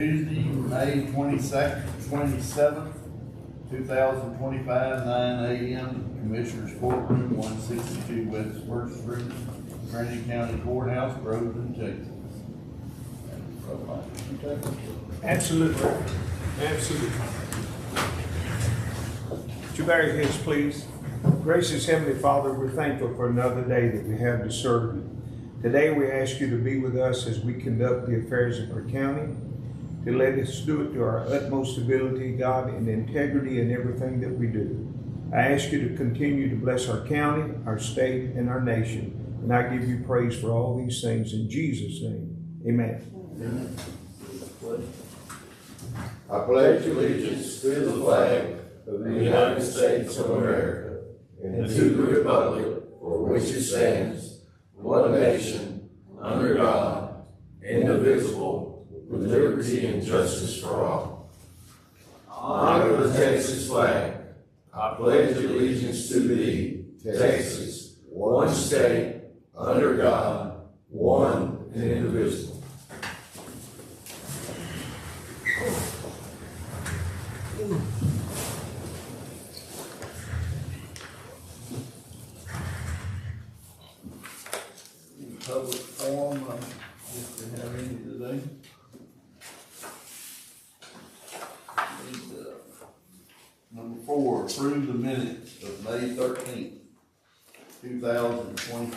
Tuesday, May 27th, 2025, 9 a.m. Commissioners Courtroom, 162 West First Street, Trinity County Courthouse, Groveton, Texas. Absolutely. Absolutely. Would you bow your heads, please? Gracious Heavenly Father, we're thankful for another day that we have to serve you. Today we ask you to be with us as we conduct the affairs of our county, to let us do it to our utmost ability, God, and integrity in everything that we do. I ask you to continue to bless our county, our state, and our nation. And I give you praise for all these things in Jesus' name. Amen. Amen. I pledge allegiance to the flag of the United States of America and to the republic for which it stands, one nation, under God, indivisible, with liberty and justice for all. Honor the Texas flag. I pledge allegiance to thee, Texas, one state, under God, one and indivisible. Public forum, if we have any today. Number 4, approve the minutes of May 13th, 2025.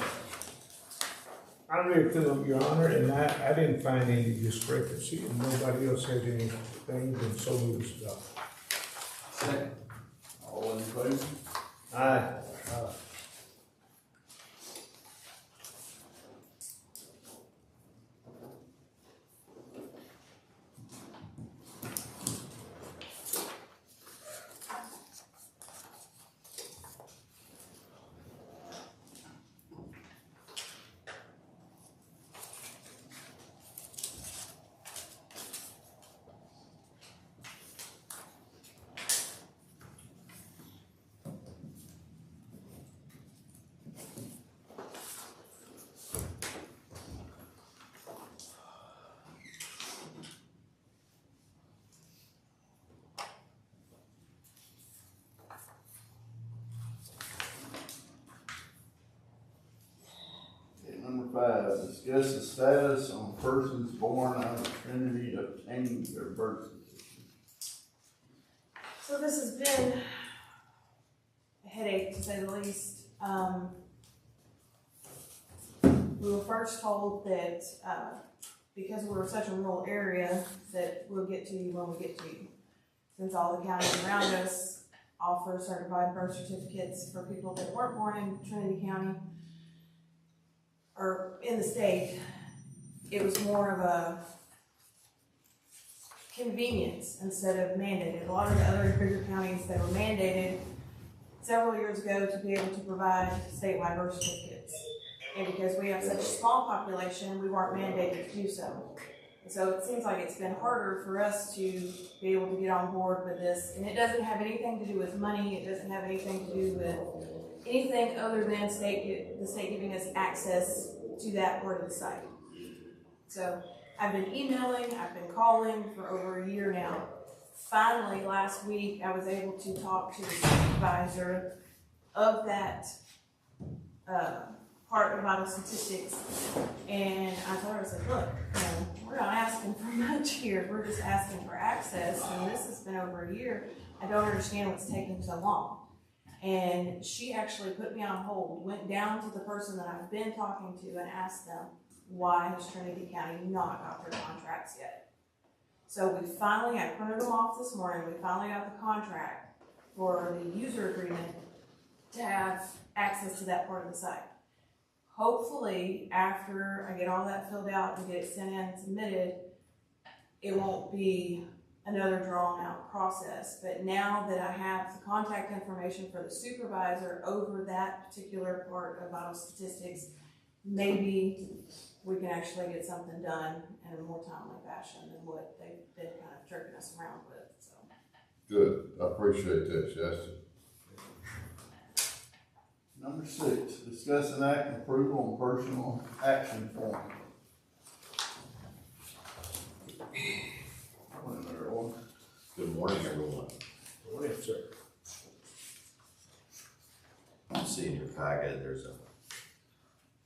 I read through them, Your Honor, and I didn't find any discrepancy, and nobody else had anything, and so moved as well. Second. All in favor? Aye. Number 5, discuss the status on persons born out of Trinity obtaining their birth certificate. So this has been a headache, to say the least. We were first told that because we're such a rural area that we'll get to you when we get to you. Since all the counties around us offer certified birth certificates for people that weren't born in Trinity County, or in the state, it was more of a convenience instead of mandated. A lot of the other bigger counties that were mandated several years ago to be able to provide statewide birth certificates. And because we have such a small population, we weren't mandated to do so. And so it seems like it's been harder for us to be able to get on board with this. And it doesn't have anything to do with money. It doesn't have anything to do with anything other than the state giving us access to that part of the site. So I've been emailing, I've been calling for over a year now. Finally, last week, I was able to talk to the supervisor of that part of vital statistics, and I told her, I said, look, we're not asking for much here, we're just asking for access, and this has been over a year. I don't understand what's taking so long. And she actually put me on hold, went down to the person that I've been talking to and asked them, why has Trinity County not got their contracts yet? So I printed them off this morning, we finally got the contract for the user agreement to have access to that part of the site. Hopefully, after I get all that filled out and get it sent in and submitted, it won't be another drawn out process. But now that I have the contact information for the supervisor over that particular part of vital statistics, maybe we can actually get something done in a more timely fashion than what they've been kind of jerking us around with. So. Good, I appreciate that, Shasta. Number 6, discuss an act of approval on personal action form. morning, everyone. Go ahead, sir. You see in your packet, there's a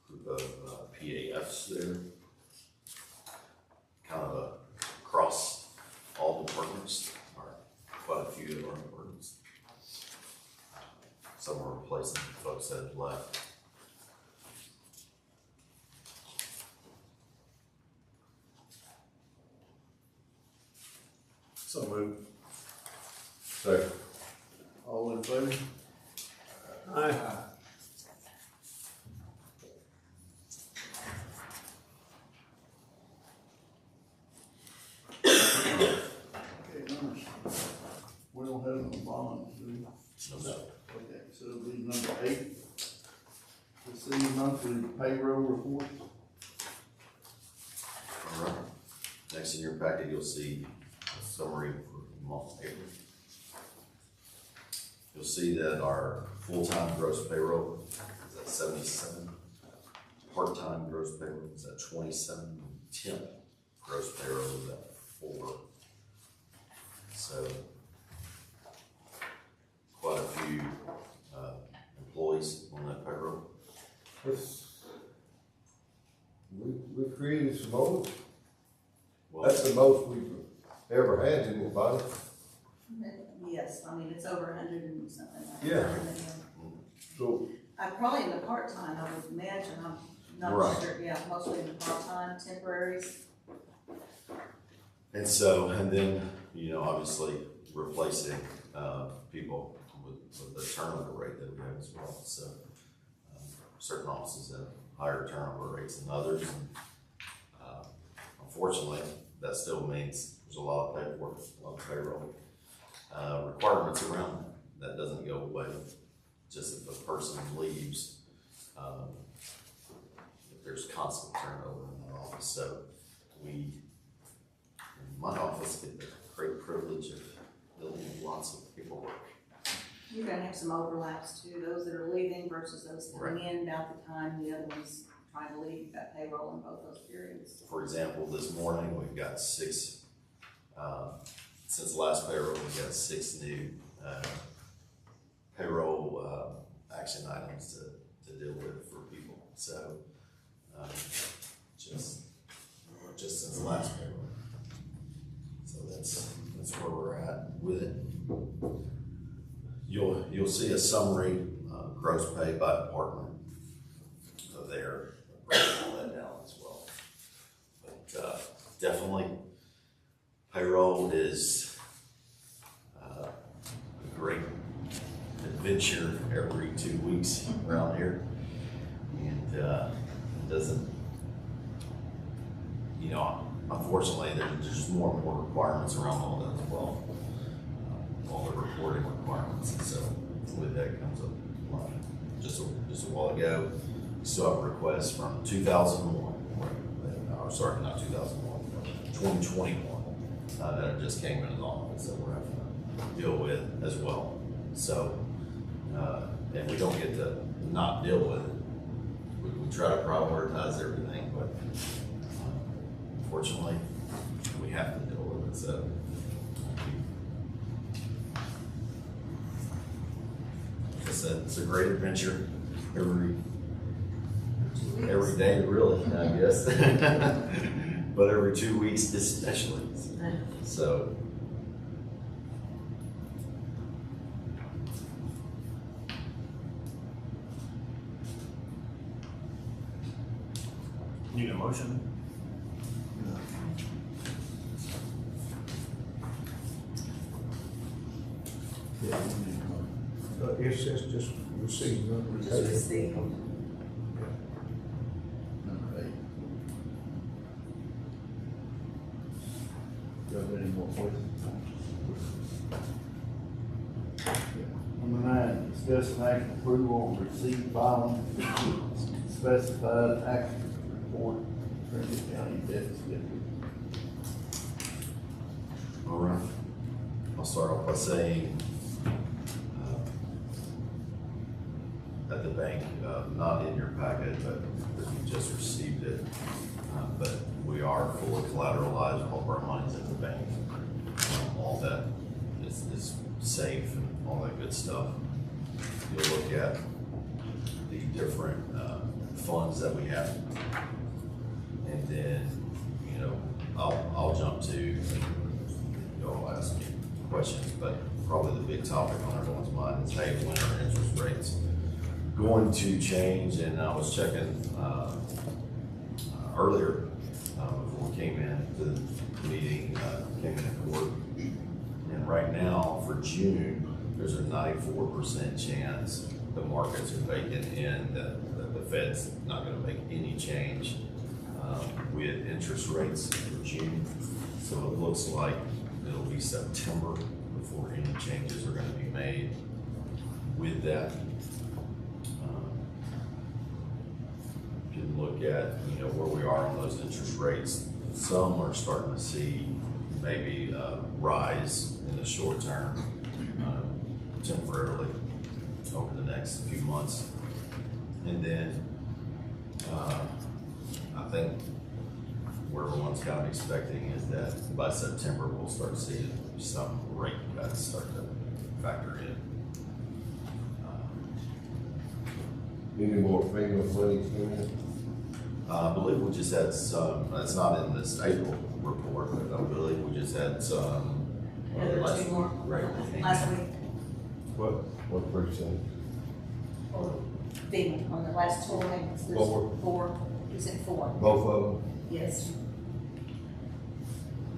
group of PAFs there. Kind of across all departments, or quite a few of our departments. Some are replacing folks that have left. So moved. Second. All in favor? Aye. Okay, numbers. We don't have no bonds, do we? No. Okay, so it'll be number 8. Receive monthly payroll report. All right. Next in your packet, you'll see a summary for the month of April. You'll see that our full-time gross payroll is at 77. Part-time gross payroll is at 27. Temp gross payroll is at 4. So quite a few employees on that payroll. We created some more. Well, That's the most we've ever had, isn't it, Bonnie? Yes, I mean, it's over 100 and something like that. Yeah. So, Probably in the part-time, I would imagine, I'm not Right. sure, yeah, mostly in the part-time, temporaries. and so, and then, obviously replacing, people with the turnover rate that we have as well. So, certain offices have higher turnover rates than others. And, unfortunately, that still means there's a lot of paperwork, a lot of payroll, requirements around that. That doesn't go away. Just if a person leaves, there's constant turnover in the office. So we, in my office, get the great privilege of dealing with lots of paperwork. You're gonna have some overlaps too, those that are leaving versus those coming in about the time the other ones trying to leave. You've got payroll in both those periods. For example, this morning, we've got 6, since the last payroll, we've got 6 new payroll action items to deal with for people. So, just since the last payroll. So that's where we're at with it. You'll see a summary, gross pay by department there, breaking all that down as well. But definitely, payroll is a great adventure every 2 weeks around here, and it doesn't, unfortunately, there's just more and more requirements around all that as well. All the reporting requirements, and so with that comes a lot. Just a while ago, we still have requests from 2001, or sorry, not 2001, 2021, that just came into the office that we're having to deal with as well. So, and we don't get to not deal with it. We try to prioritize everything, but unfortunately, we have to deal with it. So. It's a great adventure every day, really, I guess. But every 2 weeks especially. So. Need a motion? It's just received, not Just received. receive. Number 8. You have any more questions? Number 9, discuss and act approval of receipt filing specified action report, Trinity County debt schedule. All right. I'll start off by saying, at the bank, not in your packet, but you just received it. But we are fully collateralized, all of our money's at the bank. All that safe and all that good stuff. You'll look at the different funds that we have. And then, you know, I'll jump to, you'll ask me questions, but probably the big topic on everyone's mind is, hey, when are interest rates going to change? And I was checking earlier before we came in to the meeting, came in court, and right now for June, there's a 94% chance the markets are baking in that the Fed's not going to make any change with interest rates for June. So it looks like it'll be September before any changes are going to be made with that. You can look at, you know, where we are on those interest rates. Some are starting to see maybe rise in the short term, temporarily over the next few months. And then I think where everyone's kind of expecting is that by September, we'll start seeing some rate cuts start to factor in. Any more FEMA money coming? I believe we just had some, it's not in this April report, but I believe we just had some. Yeah, there were last two more week, right? last week. What percent? Or FEMA on the last 4 payments. There's Four. 4. You said 4. Both of them? Yes.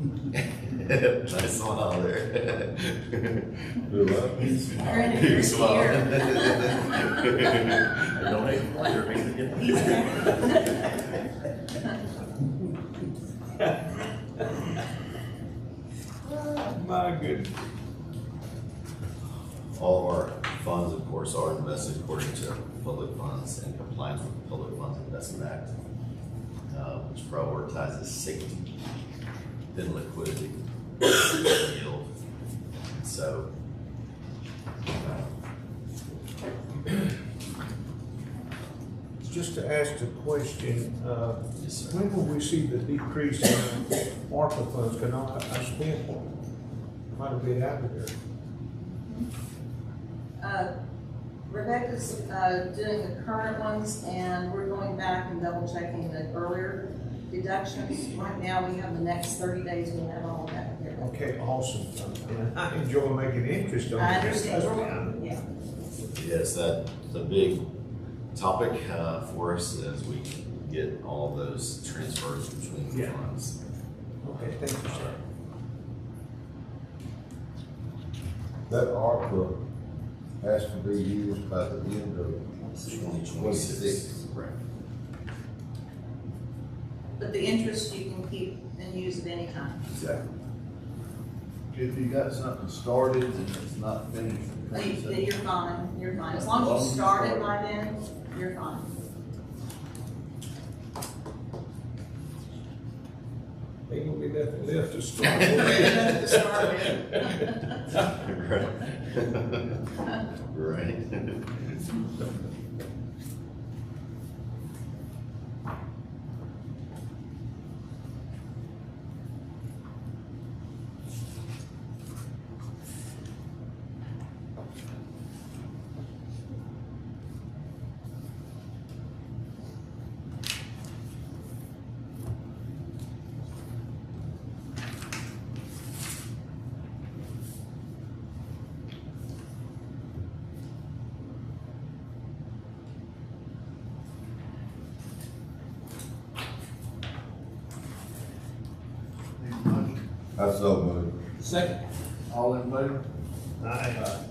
Nice one out there. Do what? They're in the You first smile. year. Don't even wonder if he's again. My goodness. All of our funds, of course, are invested according to public funds and compliance with the Public Funds Investment Act, which prioritizes safety, then liquidity, yield. So, Just to ask the question, yes, sir. when will we see the decrease in ARPA funds? Because I spent quite a bit out of there. Rebecca's doing the current ones, and we're going back and double checking the earlier deductions. Right now, we have the next 30 days, we'll have all of that here. Okay, awesome. And I enjoy making interest on I it. understand, yeah. Yes, that's a big topic for us as we get all those transfers between the Yeah. funds. Okay, thank you, sir. That ARPA has to be used by the end of 2026. Right. But the interest you can keep and use at any time. Exactly. If you got something started and it's not finished. You're fine, you're fine. As long as you start it by then, you're fine. Ain't gonna be nothing left to start. To start with. Right. Need a motion? I so moved. Second. All in favor? Aye.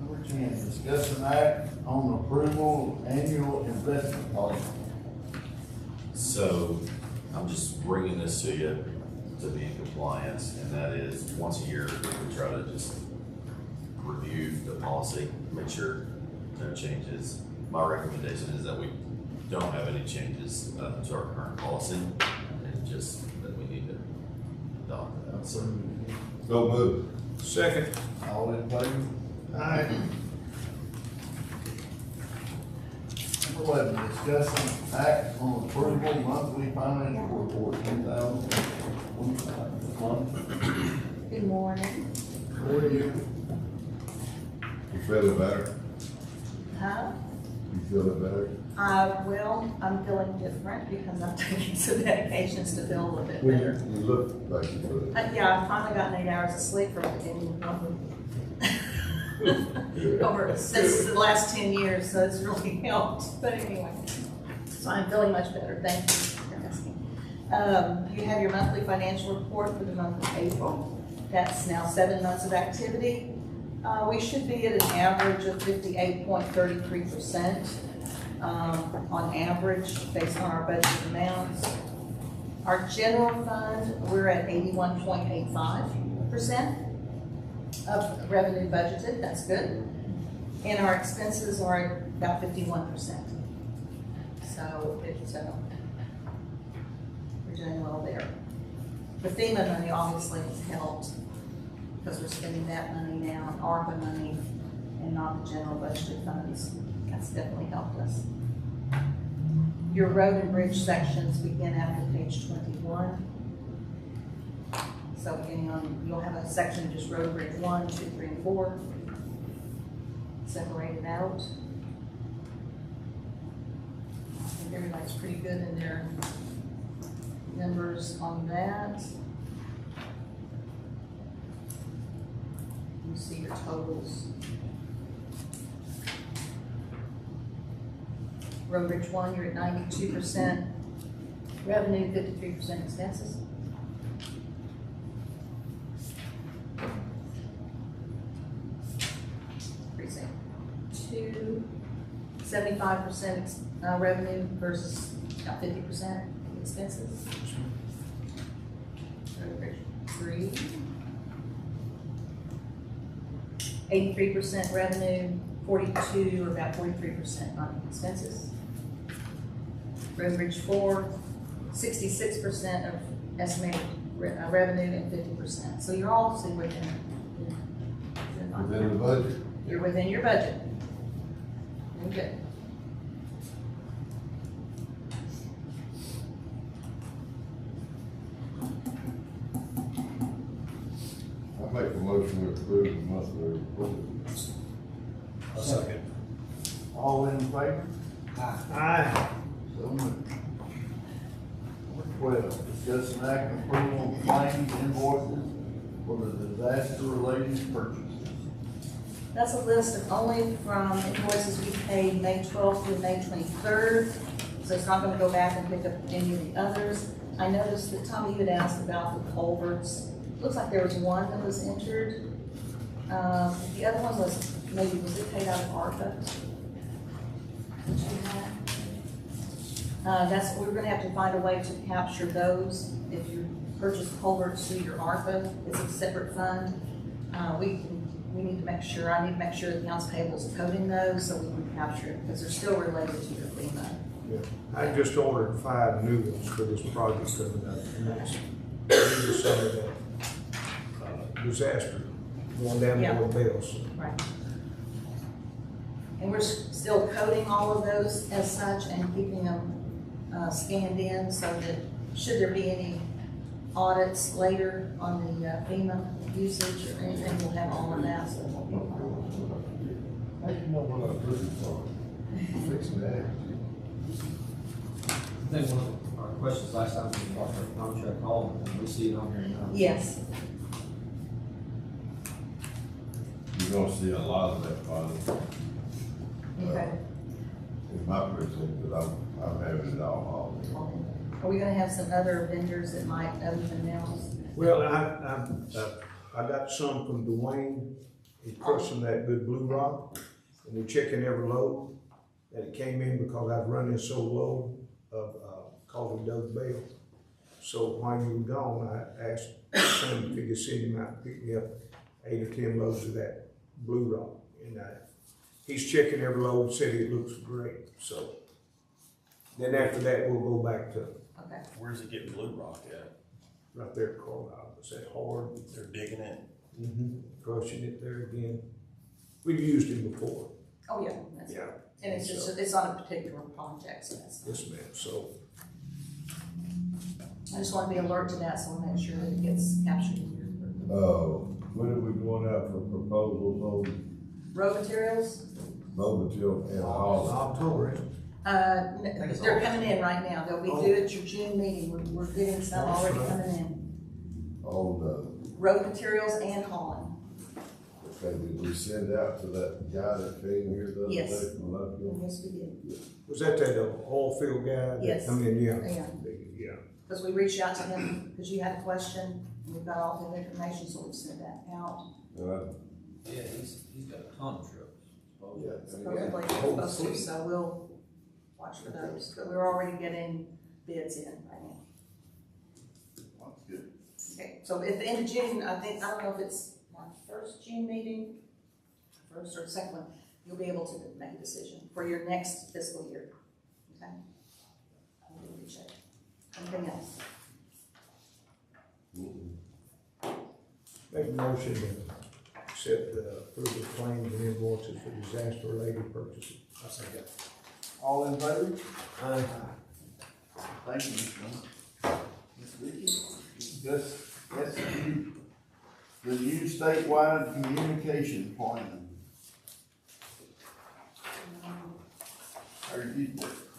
Number 10, discuss an act on approval of annual investment policy. So I'm just bringing this to you to be in compliance, and that is once a year, we try to just review the policy, make sure no changes. My recommendation is that we don't have any changes to our current policy, and just that we need to adopt that. So So move. Second. All in favor? Aye. Number 11, discussing act on approval monthly financial report 2025 month. Good morning. How are you? You feeling better? Huh? You feeling better? Well, I'm feeling different because I'm taking some medications to feel a little bit better. You look like you feel it. Yeah, I finally got 8 hours of sleep from the beginning over since the last 10 years, so it's really helped. But anyway, so I'm feeling much better. Thank you for asking. You have your monthly financial report for the month of April. That's now 7 months of activity. We should be at an average of 58.33%. On average, based on our budget amounts. Our general fund, we're at 81.85% of revenue budgeted, that's good. And our expenses are at about 51%. So it's, we're doing well there. The FEMA money obviously has helped because we're spending that money now on ARPA money and not the general budgeted funds. That's definitely helped us. Your road and bridge sections begin after page 21. So beginning on, you'll have a section just road bridge 1, 2, 3, and 4. Separated out. I think everybody's pretty good in their numbers on that. You see your totals. Road Bridge 1, you're at 92% revenue, 53% expenses. Precinct 2, 75% revenue versus about 50% expenses. Road Bridge 3, 83% revenue, 42 or about 43% on expenses. Road Bridge 4, 66% of estimated revenue and 50%. So you're all within Within the budget? You're within your budget. Very good. I make a motion to approve the monthly report. A second. All in favor? Aye. So moved. Number 12, discussing act on approval of claims invoices for the disaster-related purchases. That's a list of only from invoices we paid May 12th through May 23rd. So it's not gonna go back and pick up any of the others. I noticed that Tommy, you had asked about the culverts. Looks like there was one that was entered. The other one was, maybe, was it paid out of ARPA? That's, we're gonna have to find a way to capture those. If you purchase culverts through your ARPA, it's a separate fund. We need to make sure, I need to make sure the accounts payable is coding those so we can capture it, because they're still related to your FEMA. Yeah. I just ordered 5 new ones for this project coming up. And that's due to some of that disaster going down the Old Bills. Right. And we're still coding all of those as such and keeping them scanned in so that should there be any audits later on the FEMA usage or anything, we'll have all of that. So it won't be a problem. How you know what I'm looking for? Fixing that. I think one of our questions last time was about our contract hall, and we see it on here now. Yes. You're gonna see a lot of that fund. Okay. In my precinct, but I'm having it all. Are we gonna have some other vendors that might, other than Nels? Well, I got some from Dwayne. He's crushing that good blue rock, and we're checking every load that it came in because I've run in so low of called him Doug Bell. So while you were gone, I asked him if he could send him out and pick me up 8 or 10 loads of that blue rock. And he's checking every load, said it looks great, so. Then after that, we'll go back to Okay. Where's it getting blue rock at? right there at Carlisle, is that hard? They're digging it. Crushing it there again. We've used him before. Oh, yeah, that's, Yeah. and it's just, it's on a particular project, so that's fine. Yes, ma'am, so. I just want to be alert to that, so we'll make sure that it gets captured in here. When are we going out for proposals on Road materials, road material and all? October, isn't it? they're coming in right now, they'll be due at your June meeting, we're getting some already coming in. On, Road materials and hauling. okay, did we send out to that guy that came here the other Yes. day from Lufkin? Yes, we did, Was that oil field guy that Yes. come in? Yeah. Yeah. because we reached out to him, because you had a question, and we've got all the information, so we sent that out. Yeah, he's got a ton of trucks. Yeah. Supposedly, it's supposed to, so we'll watch for those, but we're already getting bids in right now. That's good. Okay, so at the end of June, I don't know if it's my first June meeting, first or second one, you'll be able to make a decision for your next fiscal year, okay? I'll give you a check. Anything else? Make a motion to accept the approval of claims and invoices for disaster-related purchases. I'll say that. All in favor? Aye. Thank you, Mr. Young. Ms. Vicky, that's the new statewide communication plan. How are you?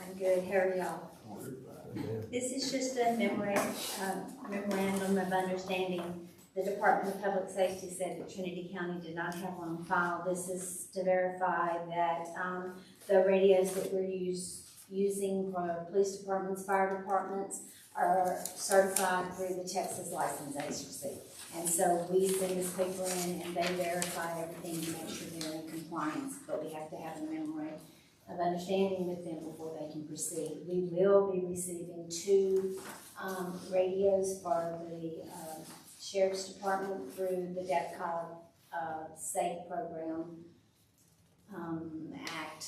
I'm good, how are y'all? This is just a memorandum of understanding. The Department of Public Safety said that Trinity County did not have one on file. This is to verify that the radios that we're using for police departments, fire departments, are certified through the Texas License Agency. And so we send this paper in and they verify everything to make sure they're in compliance, but we have to have a memorandum of understanding with them before they can proceed. We will be receiving 2 radios for the Sheriff's Department through the DEPCOG state program act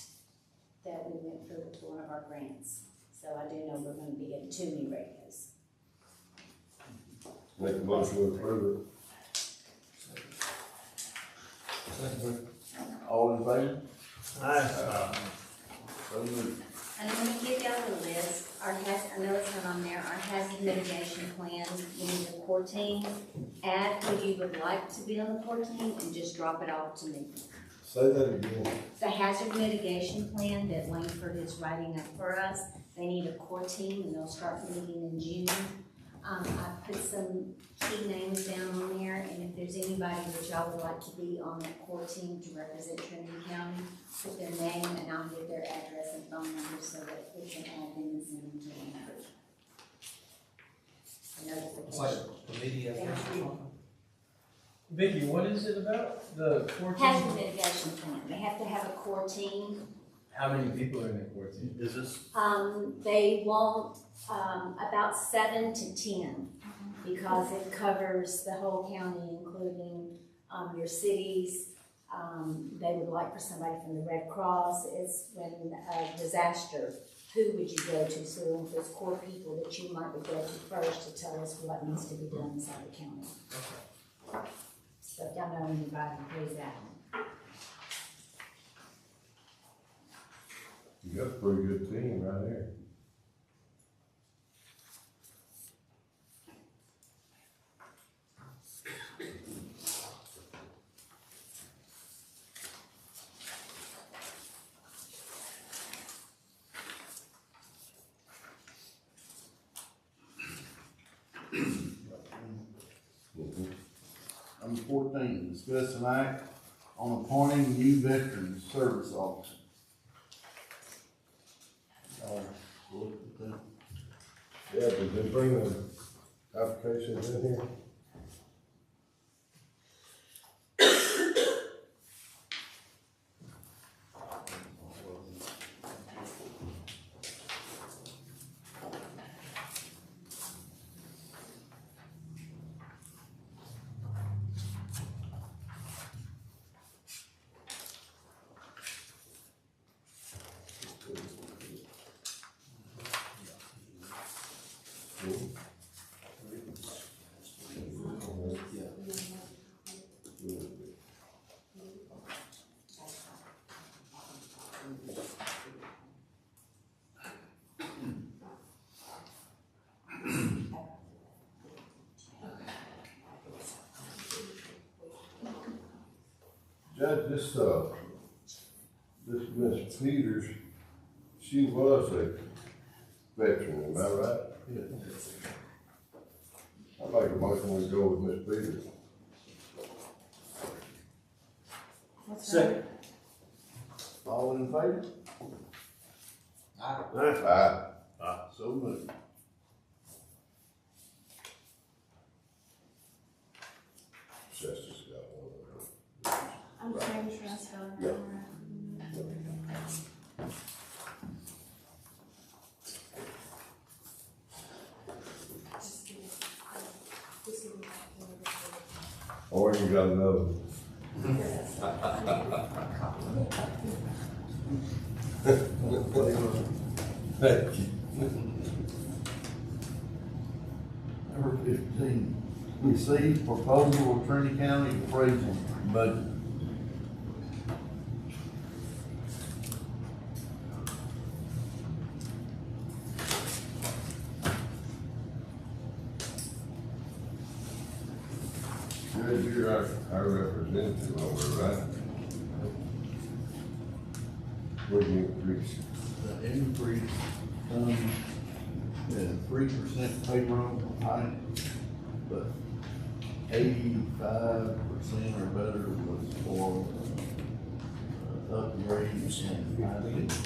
that we went through with one of our grants. So I do know we're going to be getting 2 new radios. Make a motion to approve All in favor? Aye. So moved. And I'm going to give y'all a list. I know it's not on there. Our hazard mitigation plan, we need a core team. Add who you would like to be on the core team and just drop it off to me. it. Say that again. The hazard mitigation plan that Langford is writing up for us, they need a core team and they'll start meeting in June. I put some key names down on there, and if there's anybody that y'all would like to be on that core team to represent Trinity County, put their name and I'll get their address and phone number so that we can add them and send them to Langford. It's like a committee of Thank you. Vicky, what is it about, the 14? Hazard mitigation plan, they have to have a core team. How many people are in the core team? Is this, They want, about 7 to 10, because it covers the whole county, including, your cities. They would like for somebody from the Red Cross. It's when a disaster, who would you go to? So those core people that you might would go to first to tell us what needs to be done inside the county. So if y'all know anybody, please add them. You got a pretty good team right there. Number 14, discuss an act on appointing new veteran service officer. Look at that. Yeah, did they bring the applications in here? Judge, this Miss Peters, she was a veteran, am I right? Yes. I'd like a motion to go with Miss Peters. What's Second. All in favor? Aye. So moved. Justice got one of her. I'm just making sure I spelled it right. Just give it- just give it back to Or you got another one. Thank you. Number 15, receive proposal of Trinity County appraisal budget. Judge, you're our representative over, right? What do you increase? The increase, 3% payroll hike, but 85% or better was for upgrades and IT.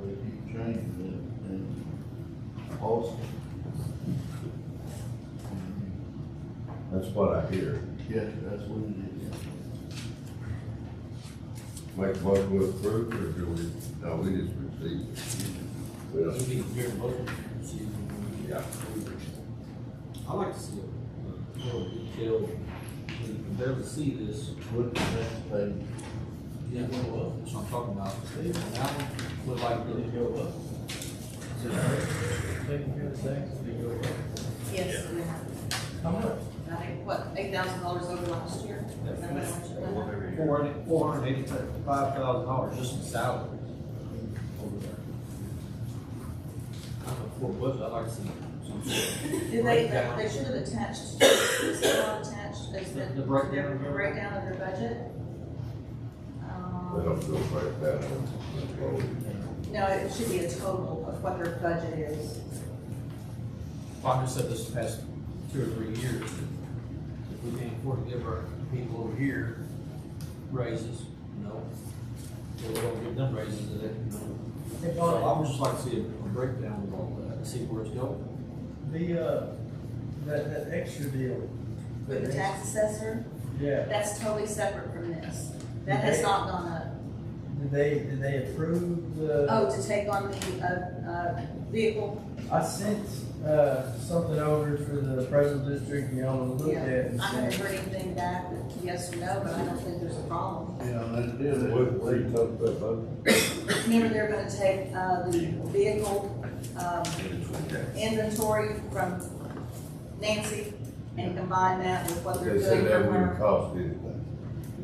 They keep changing it, and also, That's what I hear. yes, that's what it is. Make a motion to approve, or do we, no, we just receive it. We don't- Yeah. I like to see a more detailed, you can barely see this. Look at the next page. Yeah, well, that's what I'm talking about. That one would like really go up. Taking care of things, they go up. Yes, we have. How much? I think, what, $8,000 over last year? Is that what it was? $485,000 just in salary over there. I don't know, for a budget, I'd like to see some sort of Did breakdown. they should have attached, is that not attached, is The breakdown? the breakdown of their budget? They don't do a breakdown. No, it should be a total of what their budget is. Well, I just said this past 2 or 3 years, if we can't afford to give our people over here raises, you know, so we don't give them raises, that, you know. So I would just like to see a breakdown of all that, and see where it's going. That extra deal. With the tax assessor, Yeah, that's totally separate from this. That has not gone up. did they approve the? Oh, to take on the, vehicle? I sent, something over for the President District, y'all to look Yeah. at and I haven't see. heard anything back, yes or no, but I don't think there's a problem. Yeah, and they did it. What are you talking about, Bob? Remember, they're gonna take, the vehicle, inventory from Nancy and combine that with what they're They said doing that from wouldn't her. cost anything.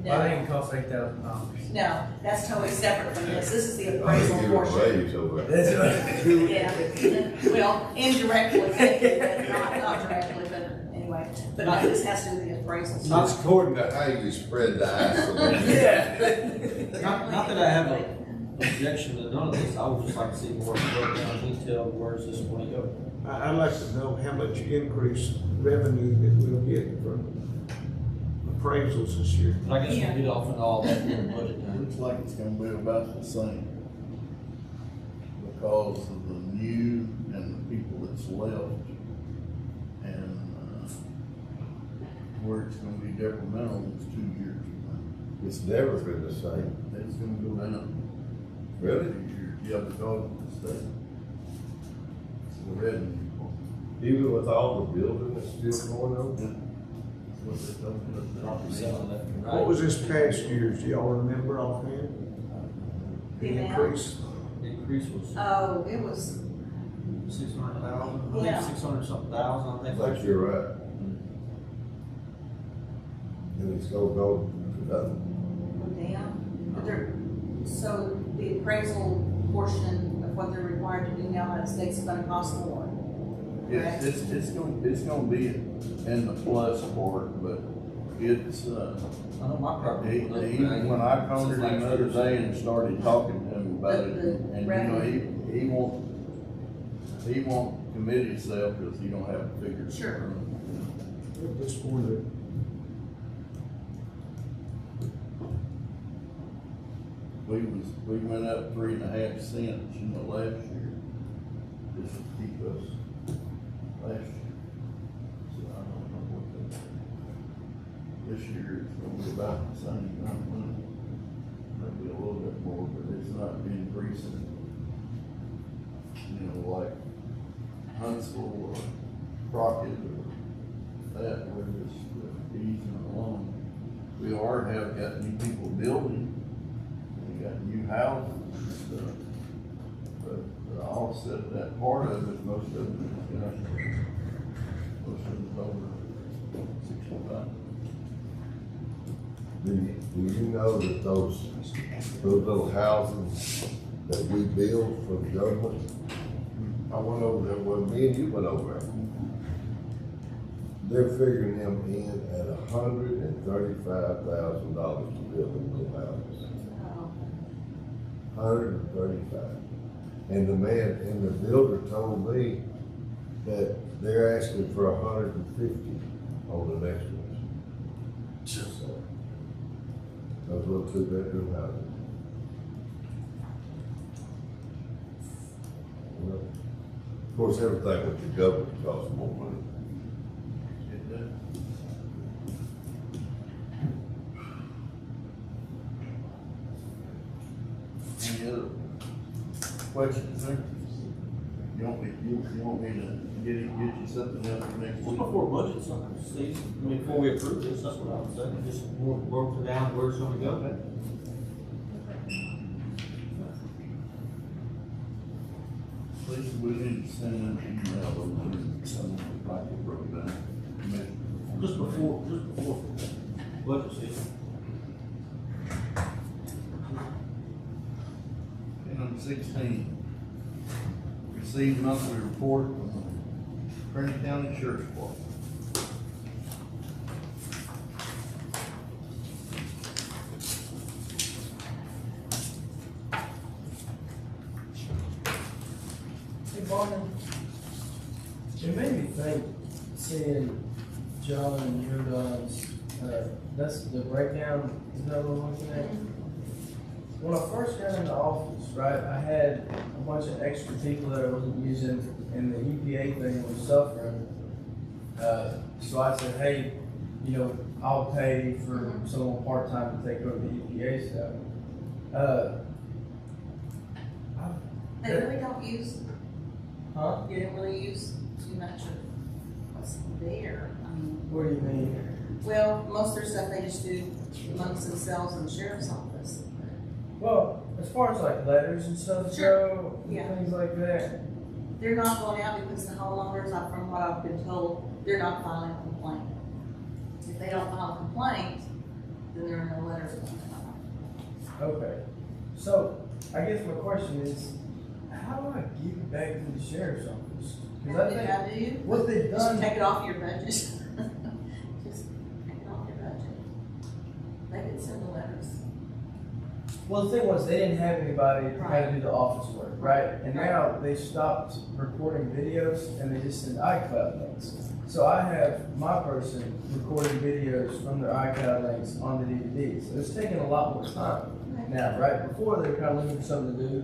I think it cost $8,000. No, that's totally separate from this. This is the I think appraisal you were portion. raised over there. That's right. Yeah, well, indirectly, but not directly, but anyway. But no, this has to do with the appraisal. It's according to how you spread the ice a little bit. Not that I have an objection to none of this, I would just like to see more breakdown detail, where's this going to go? I'd like to know how much increased revenue that we'll get from appraisals this year. But I guess we'll get off into all that in the budget time. Looks like it's gonna be about the same. Because of the new and the people that's left. And, where it's gonna be detrimental is 2 years. It's never been the same. It's gonna go down. Really? 2 years. Yeah, because of the state. The revenue. Even with all the building that's still going on? That's what they told Property us. selling left and right. What was this past year's, do y'all remember offhand? The The amount? increase? The increase was Oh, it was, 600,000, I Yeah. think 600 something thousand, I I think. think you're right. And it's gonna go to nothing. down. So the appraisal portion of what they're required to do now in the states is gonna cost more. Yes, it's gonna be in the plus part, but it's, I know my property. when I called him the other day and started talking to him about it, and you know, he won't commit himself because he don't have the figures. Sure. At this point, We went up 3.5 cents, you know, last year, just to keep us last year. So I don't know what this year it's gonna be about the same amount of money. Maybe a little bit more, but it's not increasing. You know, like Huntsville or Crockett or that, we're just easing along. We have got new people building. We got new houses and stuff, but the offset, that part of it, most of it is, most of it's over 65. Do you know that those little houses that we build for the government, I went over there, well, me and you went over there. They're figuring them in at $135,000 to build them little houses. $135,000. And the man, and the builder told me that they're asking for $150,000 on the next ones. So, those little 2-bedroom houses. Well, of course, everything with the government costs more money. It does. Any other questions, sir? You want me to get you something else for next Just week? before budget something, Steve, I mean, before we approve this, that's what I would say, just work it down where it's gonna go. Please, we need to send an email over to someone like it broke down. Just before budget season. Okay, number 16. Receive monthly report from the Trinity County Sheriff's Court. Good morning. It made me think, seeing John and Jordan's, that's the breakdown, is that what I'm looking at? When I first got into office, right, I had a bunch of extra people that I wasn't using, and the EPA thing was suffering. So I said, hey, you know, I'll pay for someone part-time to take over the EPA stuff. They really don't use, Huh? you didn't really use too much of what's there. I mean, What do you mean? well, most of their stuff they just do amongst themselves in the sheriff's office. Well, as far as like letters and stuff Sure. go, and Yeah. things like that. They're not going out because the homeowners, from what I've been told, they're not filing a complaint. If they don't file a complaint, then there are no letters going out. Okay. So, I guess my question is, how do I give it back to the sheriff's office? Because I How think do you? what they've Just done. take it off your budget. Just take it off your budget. They can send the letters. Well, the thing was, they didn't have anybody to kind Right. of do the office work, right? And Right. now they stopped recording videos and they just send iCloud links. So I have my person recording videos from their iCloud links on the DVD. So it's taking a lot more time now, right? Before they were kind of looking for something to do,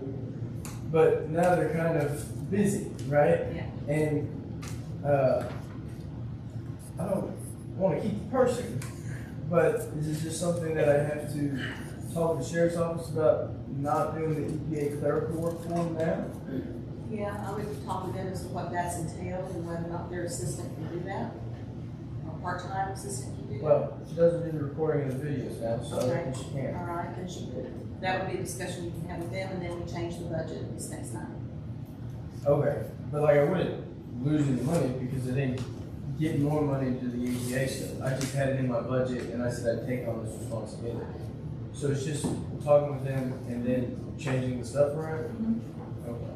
but now they're kind of busy, right? Yeah. And I don't want to keep the person, but is it just something that I have to talk to the sheriff's office about not doing the EPA clerical work for them now? Yeah, I would talk to them as to what that's entailed and whether or not their assistant can do that. Or part-time assistant can do that. Well, she doesn't do the recording of the videos now, so I Okay. think she can. All right, then she could. That would be a discussion you can have with them, and then we change the budget this next time. Okay, but like I wouldn't lose any money because I didn't get more money into the EPA stuff. I just had it in my budget and I said I'd take on this responsibility. So it's just talking with them and then changing the stuff around? Okay.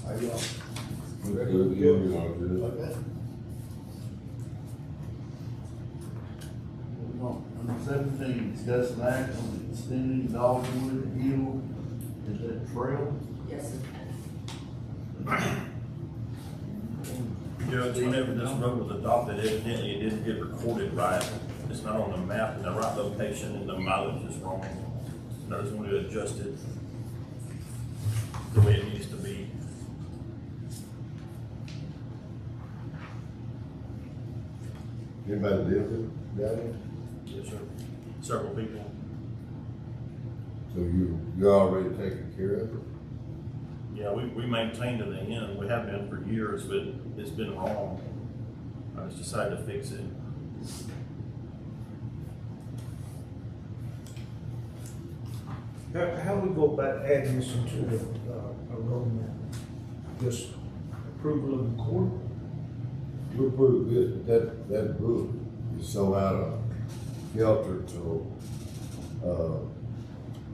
How y'all? Good. Okay. Number 17, discuss an act on extending Dogwood Hill, is that trail? Yes, sir. Judge, whenever this road was adopted, evidently it didn't get recorded right. It's not on the map in the right location and the mileage is wrong. And I just want to adjust it the way it needs to be. Anybody live in that? Yes, sir. Several people. So you're already taking care of it? Yeah, we maintained it in the end. We have been for years, but it's been wrong. I just decided to fix it. How do we go about adding this into a road map? Just approval of the court? We're pretty good, but that book is so out of filter to,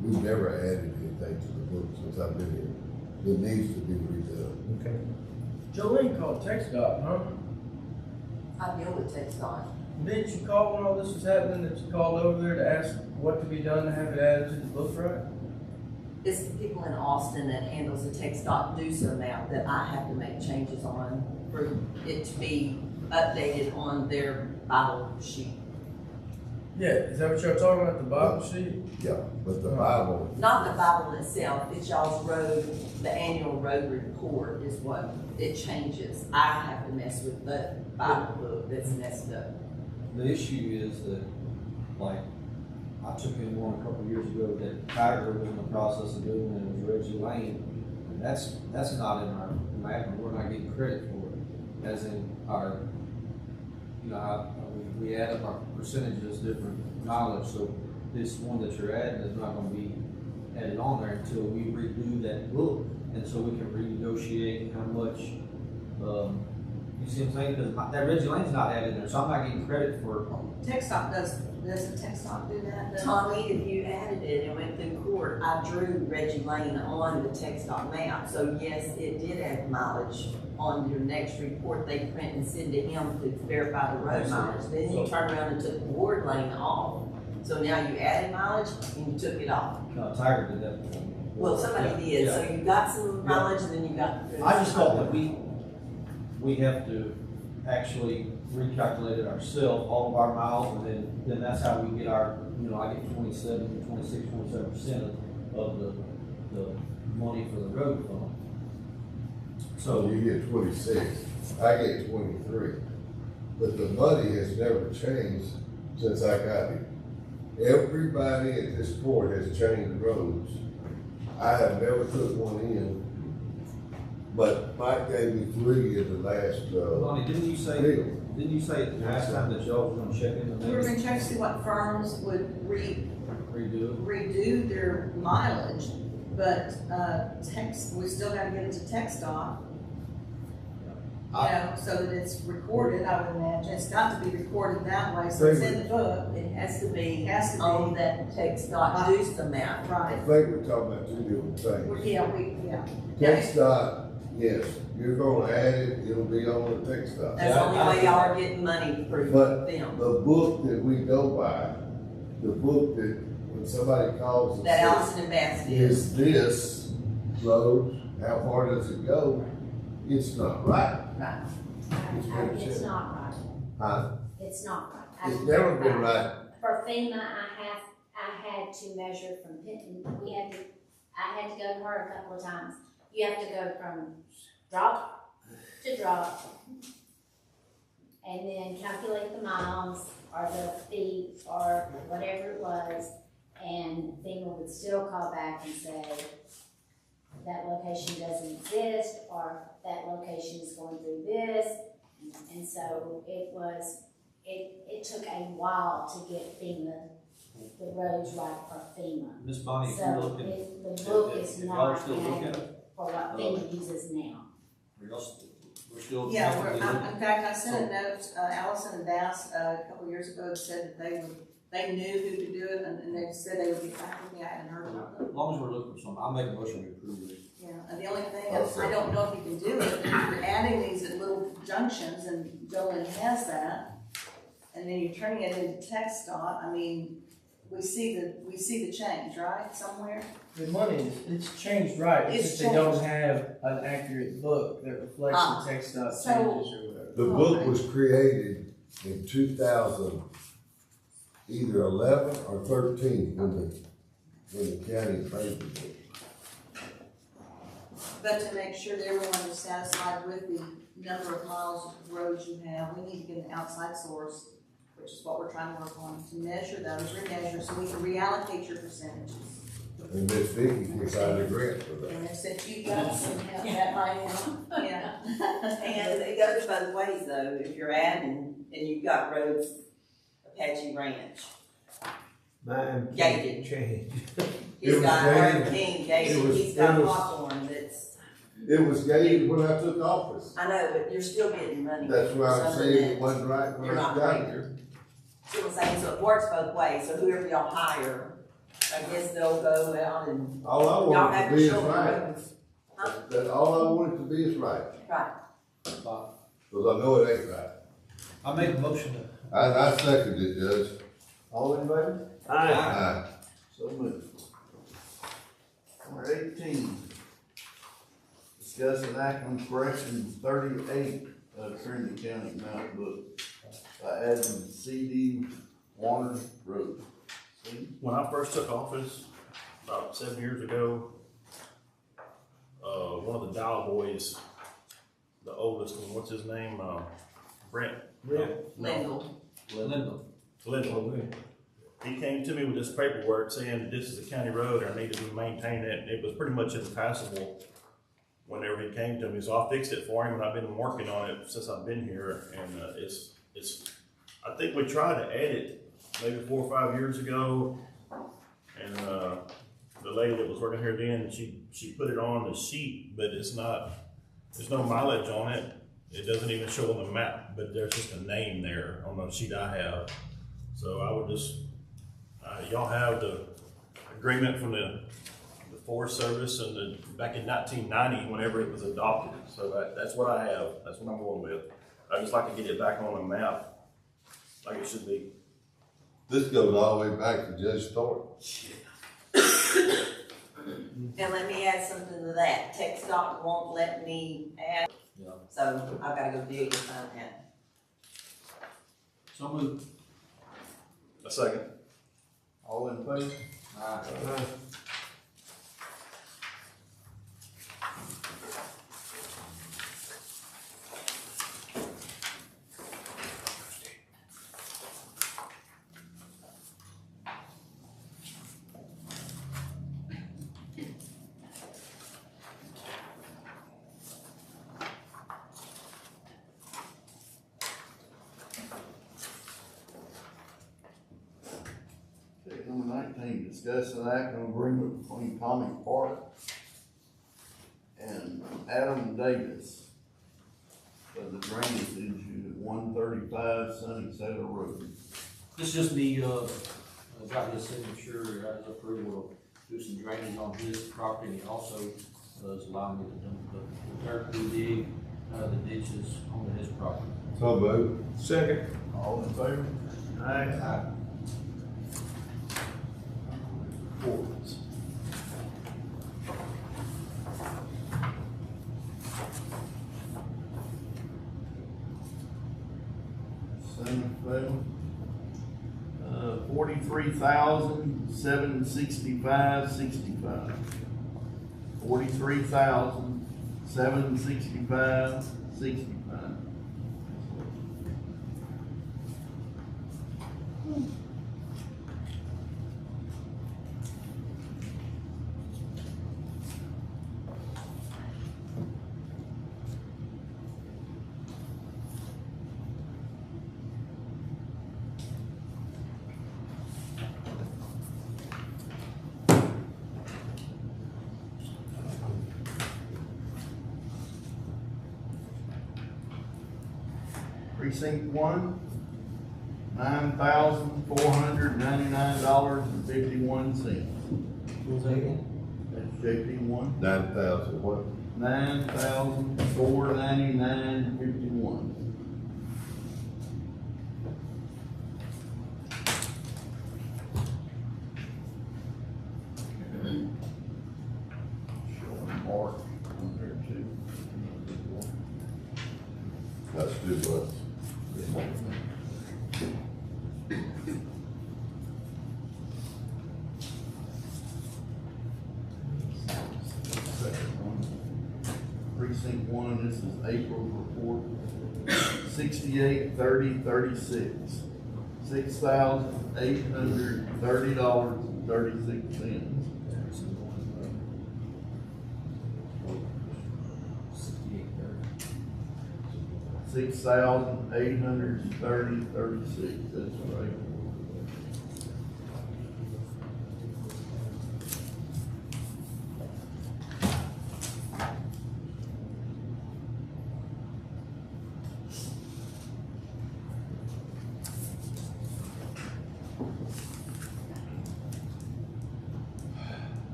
we've never added anything to the book since I've been here. It needs to be redone. Okay. Jolene called TxDOT, huh? I deal with TxDOT. Didn't you call when all this was happening, that you called over there to ask what to be done to have it added to the book, right? It's the people in Austin that handles the TxDOT dues amount that I have to make changes on for it to be updated on their Bible sheet. Yeah, is that what y'all talking about, the Bible sheet? Yeah, but the Bible, Not the Bible itself, it's y'all's road, the annual road report is what it changes. I have to mess with the Bible book that's messed up. The issue is that, like, I took in one a couple years ago that Tiger was in the process of doing, and it was Reggie Lane, and that's not in our map, and we're not getting credit for it, as in our, you know, we add up our percentages, different knowledge, so this one that you're adding is not gonna be added on there until we redo that book, and so we can renegotiate how much, you see what I'm saying? Because that Reggie Lane's not added there, so I'm not getting credit for TechStop doesn't TechStop do that? Tommy, if you added it and went through court, I drew Reggie Lane on the text dot map. So yes, it did add mileage on your next report they print and send to him to verify the road mileage. Then you turn around and took Ward Lane off. So now you added mileage and you took it off. No, Tiger did that before. Well, somebody did, so you got some mileage and then you got. I just thought that we have to actually recalculate it ourselves, all of our miles, and then that's how we get our, I get 27% of the money for the road fund. So you get 26, I get 23. But the money has never changed since I got here. Everybody at this court has changed roads. I have never took one in, but Mike gave me 3 in the last, Lonnie, didn't you say the last time that y'all was gonna check in the We were gonna check to see what firms would redo their mileage, but, we still gotta get it to TechStop. So that it's recorded, I would imagine, it's got to be recorded that way, so it's in the book. It has to be Has to be. on that text dot do some map. I Right. think we're talking about 2 different things. Yeah. Text dot, yes, you're gonna add it, it'll be on the text dot. That's the only way y'all are getting money for But them. the book that we go by, the book that when somebody calls and That says, Allison and Bass did. is this road, how far does it go? It's not right. Right. It's not right. Huh? It's not right. It's never been right. For FEMA, I had to measure from Pinton, I had to go to her a couple of times. You have to go from drop to drop, and then calculate the miles, or the feet, or whatever it was, and FEMA would still call back and say, that location doesn't exist, or that location is going through this, and so it took a while to get FEMA, the roads right for FEMA. Miss Bonnie, if you So look at. the book is if y'all not still look at added it, for what FEMA uses now. we're still. Yeah, actively in fact, I sent a note, Allison and Bass, a couple years ago, that said that they knew who to do it, and they said they would get back with me. I hadn't heard about them. As long as we're looking for something, I'll make a motion to approve it. Yeah, and the only thing is, I don't know if you can do it, if you're adding these at little junctions, and Dolan has that, and then you're turning it into TechStop, I mean, we see the change, right, somewhere? The money it's changed right, it's It's just they don't changed. have an accurate book that reflects the text dot So- changes or whatever. The book was created in 2000, either 11 or 13, when the county made the book. But to make sure that everyone is satisfied with the number of miles of roads you have, we need to get an outside source, which is what we're trying to work on, to measure those, remeasure, so we can reallocate your percentages. And Miss Vicky can sign the grant for that. And if you got some help, that might help, yeah. And it goes both ways though, if you're adding and you've got roads, Apache Ranch, Mine Gated. can't change. It he's was got gated. Grove King gated, It was- he's got it was- Hawthorne that's, It was gated when I took office. I know, but you're still getting money. That's why I'm Something saying that it wasn't right when you're I not got paying. here. See what I'm saying, so it works both ways, so whoever y'all hire, I guess they'll go out and All I y'all wanted have to to be is show the right. roads. That all I wanted to be is right, Right. because I know it ain't right. I make a motion to. I second it, Judge. All in favor? Aye. So moved. Number 18. Discuss and act on correction 38 of Trinity County Mount Book by adding C.D. Warner Road. When I first took office, about 7 years ago, one of the Dial Boys, the oldest one, what's his name? Brent. Lindell. Lindell. He came to me with this paperwork saying this is a county road and I need to be maintained. It was pretty much impassable whenever he came to me, so I fixed it for him, and I've been working on it since I've been here. And it's. I think we tried to add it maybe 4 or 5 years ago, and the lady that was working here then, she put it on the sheet, but it's not. There's no mileage on it. It doesn't even show on the map, but there's just a name there on the sheet I have. this, y'all have the agreement from the Forest Service and back in 1990, whenever it was adopted. So that's what I have. That's what I'm going with. I just like to get it back on the map, like it should be. This goes all the way back to Judge Thornton. And let me add something to that. TxDOT won't let me add, Yeah. so I've gotta go dig and find that. So moved. A second. All in favor? Okay, number 19, discuss an act on agreement between Tommy Park and Adam Davis for the drainage issue at 135 Sunny Sailor Road. This is just me, got his signature, his approval to do some drainage on his property, and he also is allowing me to dump the dirt we dig, the ditches onto his property. So moved. Second. All in favor? Aye. Reports. Senate, 43,765.65. 43,765.65. Precinct 1, $9,499.51. Who's that again? That's JP 1. 9,000 what? $9,499.51. Showing Mark on there too. That's good ones. Second one. Precinct 1, this is April's report, 683036, $6,830.36. 6,830.36, that's right.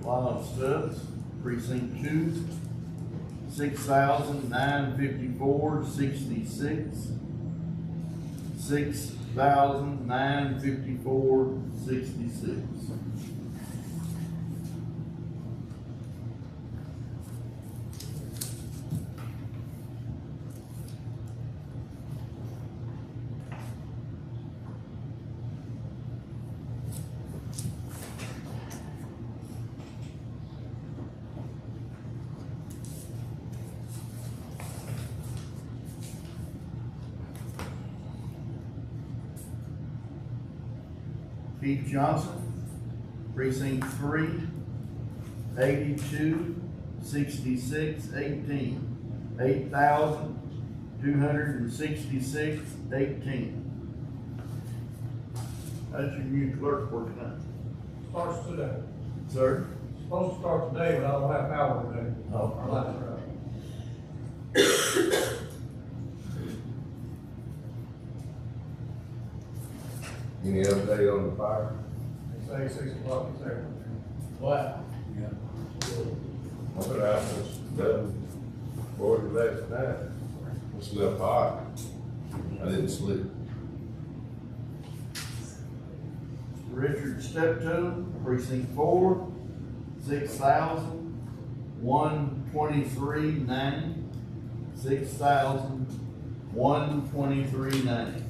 Lyle Stubbs, precinct 2, 6,954.66, 6,954.66. Keith Johnson, precinct 3, 826618, 8,266.18. How's your new clerk working out? Starts today. Sir? supposed to start today, but I don't have power today. Oh. Our lights are out. Any update on the fire? They say 6 o'clock is there. Wow. What happens, 11:40 last night, it's left hot. I didn't sleep. Richard Steptoe, precinct 4, 6,123.90, 6,123.90.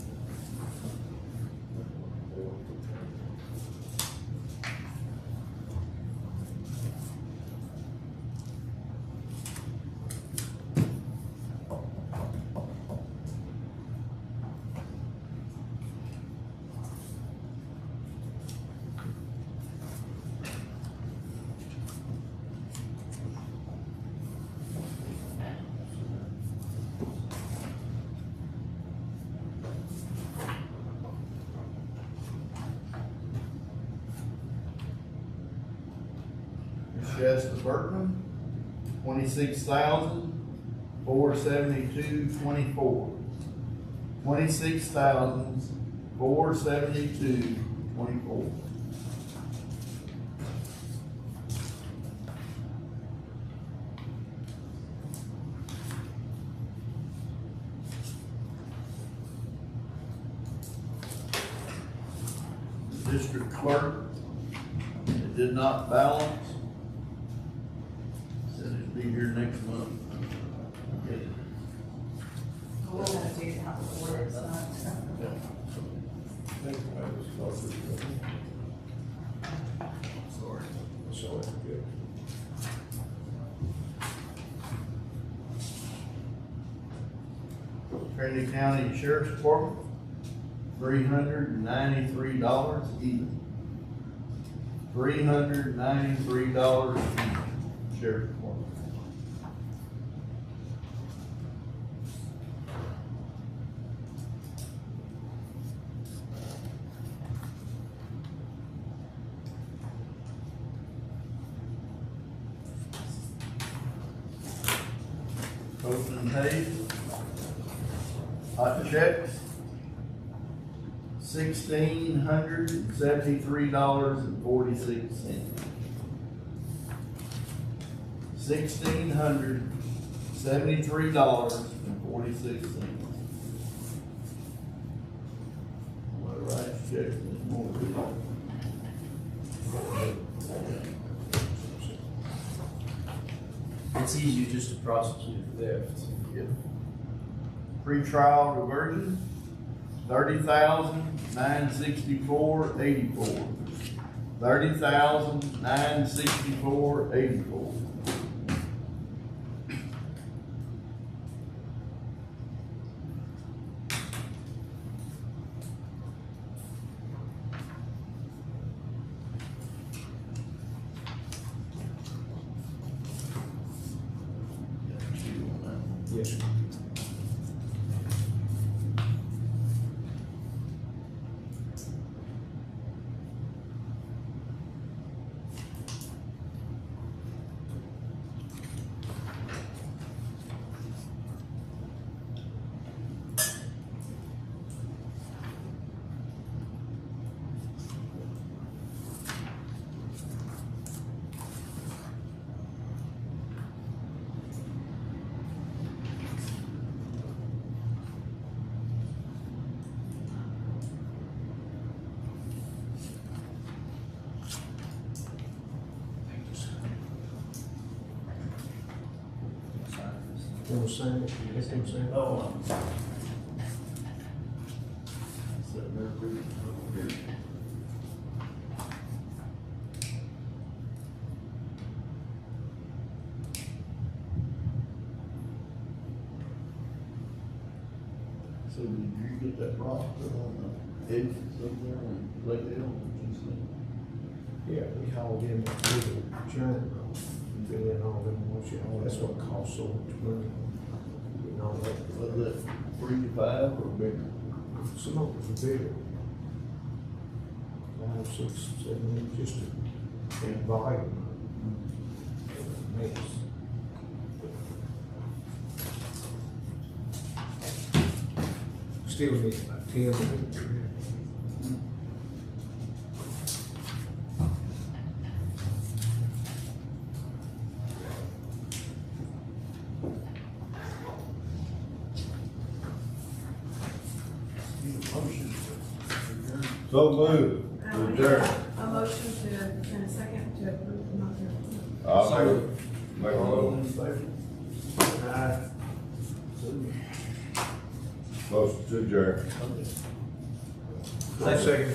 Shasta Burton, 26,472.24. 26,472.24. District clerk, it did not balance. Said it'd be here next month. Okay. We'll have to do how it works, Sorry. So, good. Trinity County Sheriff's Department, $393 even. $393 even, Sheriff's Department. Groveton and Hayes, hot checks, $1,673.46. $1,673.46. What right check this morning? It's easier just to prosecute theft. Yep. Pre-trial diversion, $30,964.84. $30,964.84. Yes, sir. You want to sign it? Yes, I'm saying. Oh. Sitting there pretty good. So did you get that rock put on the edges up there and lay down? Yeah, we hauled in that little giant rock, and fill in all them, that's what costs so much money. Getting all that. Was that 3 to 5 or bigger? Some of it was bigger. 5, 6, 7, just to volume. still need about 10 minutes. So moved. We Adjourn. have a motion to, and a second to approve the monthly report. I'll make a motion. Motion to adjourn. Second.